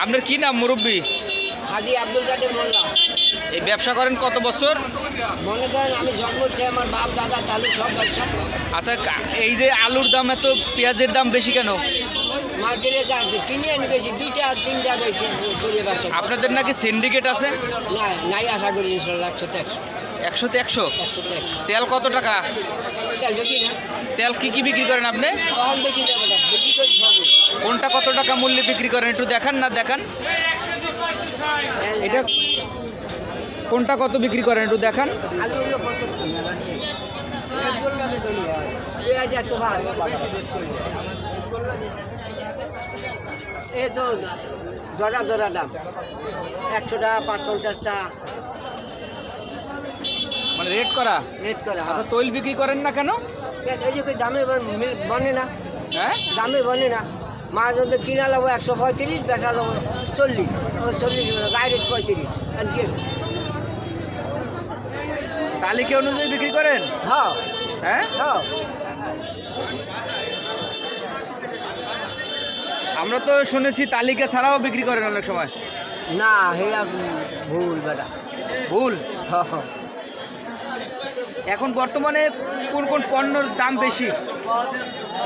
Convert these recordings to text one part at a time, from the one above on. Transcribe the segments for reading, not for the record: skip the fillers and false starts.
আপনার কি নাম মুরব্বী? হাজি আব্দুল কাদের মোল্লা। এই ব্যবসা করেন কত বছর? মনে করেন আমি জন্ম থেকে আমার বাপ দাদা চালু সব ব্যবসা। আচ্ছা, এই যে আলুর দাম এত, পেঁয়াজের দাম বেশি কেন? মার্কেটে যা আছে কিনে আনি বেশি, 2টা 3টা বেশি করে ব্যবসা। আপনাদের নাকি সিন্ডিকেট আছে? না, নাই, আশা করি ইনশাল্লাহ 100 তে 100। 100 তেল কত টাকা? তেল বেশি না, তেল কি কি বিক্রি করেন আপনি? তখন বেশি যাবে না, বিক্রি করে খাবো। কোনটা কত টাকা মূল্যে বিক্রি করেন একটু দেখান না, দেখান। এটা কোনটা কত বিক্রি করেন একটু দেখান। আলু হলো 75, পেঁয়াজ 120। এই তো দরা দাম 100 টাকা, 550 টাকা মানে রেট করা। রেট করা। আচ্ছা, তৈল বিক্রি করেন না কেন? এই যে দামে বনে না, হ্যাঁ, দামে বনে না। মাছ যদি কিনা নেবো 135, বেচা নেবো 40, 40 গায়ে রেট 35। আর কি তালিকা অনুযায়ী বিক্রি করেন? হ্যাঁ হ্যাঁ, হ্যাঁ। আমরা তো শুনেছি তালিকা ছাড়াও বিক্রি করেন অনেক সময়। না, হেয়া ভুল বেটা, ভুল। হ্যাঁ হ্যাঁ। এখন বর্তমানে কোন কোন পণ্যের দাম বেশি?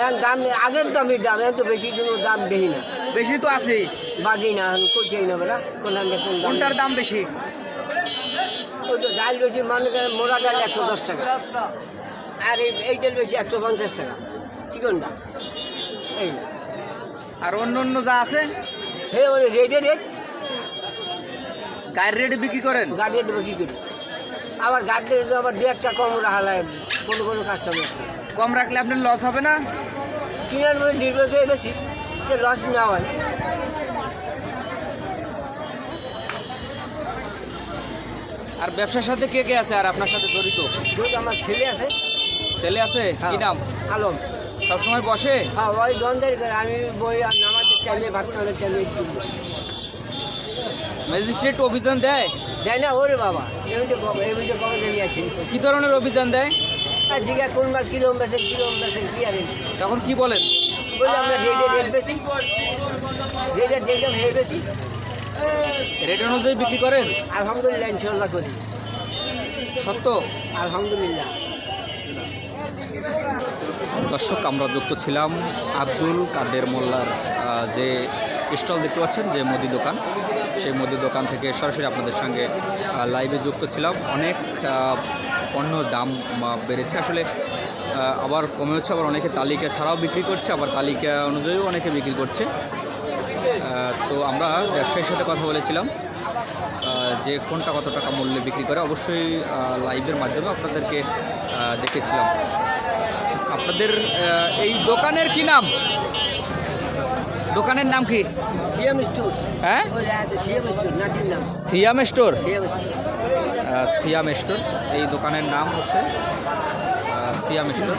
এখন দাম আগের দামই দাম, এখন তো বেশি কোনো দাম দেখি না, বেশি তো আছেই। বাজি না, এখন করছেই না বেটা। কোন দাম কোনটার দাম বেশি? ওই তো ডাল বেশি, মানে মোড়া ডাল 110 টাকা, আর এই ডাল বেশি 150 টাকা, চিকন ডাল এই। আর অন্য অন্য যা আছে হে মানে রেটের রেট, গায়ের রেটে বিক্রি করেন? গাড়ি রেট বেশি করি। আবার গাড়ি রেট আবার 2-1 কম রাখা লাগে কোনো কাস্টমার। কম রাখলে আপনার লস হবে না? কিনার মানে নির্ভর করে বেশি, যে লস না হয়। আর ব্যবসার সাথে কে কে আছে আর আপনার সাথে জড়িত? যদি আমার ছেলে আছে, ছেলে আছে, কি নাম? আলম। সবসময় বসে? হ্যাঁ, ওই দোকানদারি করে। আমি বই আর নামাজের চাইলে, ভাত খাওয়ানোর চাইলে কিনবো। ম্যাজিস্ট্রেট অভিযান দেয়? দেয় না, ওরে বাবা, এমনিতে কবে দেরি আছে। কি ধরনের অভিযান দেয়? আর জিজ্ঞা কোন মাল কিরম বেছেন কি আর তখন কি বলেন? বলে আমরা রেট বেশি, যেটা হে বেশি, রেট অনুযায়ী বিক্রি করেন? আলহামদুলিল্লাহ, ইনশাল্লাহ করি। সত্য? আলহামদুলিল্লাহ। দর্শক, আমরা যুক্ত ছিলাম আব্দুল কাদের মোল্লার যে স্টল দেখতে পাচ্ছেন, যে মুদি দোকান, সেই মুদি দোকান থেকে সরাসরি আপনাদের সঙ্গে লাইভে যুক্ত ছিলাম। অনেক পণ্য দাম বেড়েছে আসলে, আবার কমে হচ্ছে, আবার অনেকে তালিকা ছাড়াও বিক্রি করছে, আবার তালিকা অনুযায়ীও অনেকে বিক্রি করছে। তো আমরা ব্যবসায়ীর সাথে কথা বলেছিলাম যে কোনটা কত টাকা মূল্যে বিক্রি করে, অবশ্যই লাইভের মাধ্যমে আপনাদেরকে দেখেছিলাম। আপনাদের এই দোকানের কি নাম? দোকানের নাম কি? CM store. হ্যাঁ, সিএম স্টোর, নাটির নাম Siam store. CM store. Siam store, এই দোকানের নাম হচ্ছে সিয়াম স্টোর।